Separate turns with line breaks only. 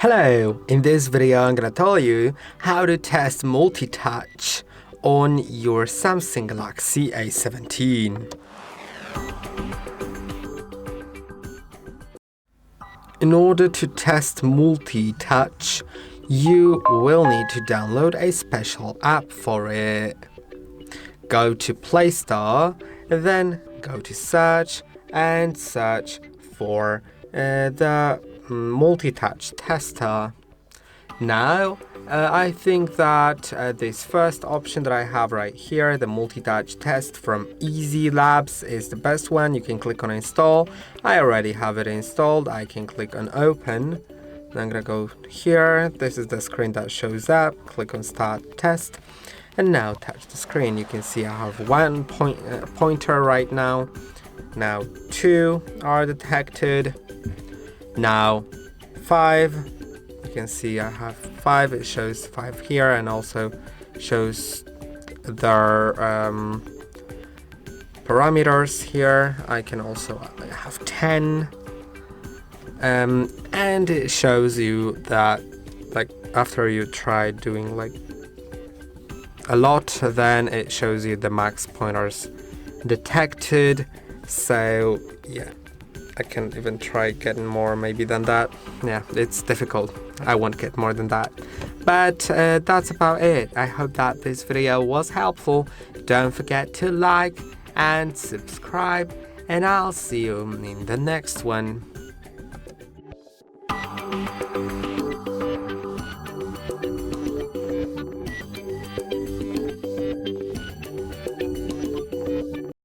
Hello, in this video I'm gonna tell you how to test MultiTouch on your Samsung Galaxy A17. In order to test MultiTouch, you will need to download a special app for it. Go to Play Store, then go to search and search for the MultiTouch tester. Now I think that this first option that I have right here, the MultiTouch test from Easy Labs, is the best one. You can click on install. I already have it installed. I can click on open. I'm gonna go here. This is the screen that shows up. Click on start test and now touch the screen. You can see I have one pointer right now. Now 2 are detected. Now 5, you can see I have 5, it shows 5 here and also shows their parameters here. I can also have 10 and it shows you that like after you try doing like a lot, then it shows you the max pointers detected. So yeah, I can even try getting more maybe than that. Yeah, it's difficult. I won't get more than that. But that's about it. I hope that this video was helpful. Don't forget to like and subscribe, and I'll see you in the next one.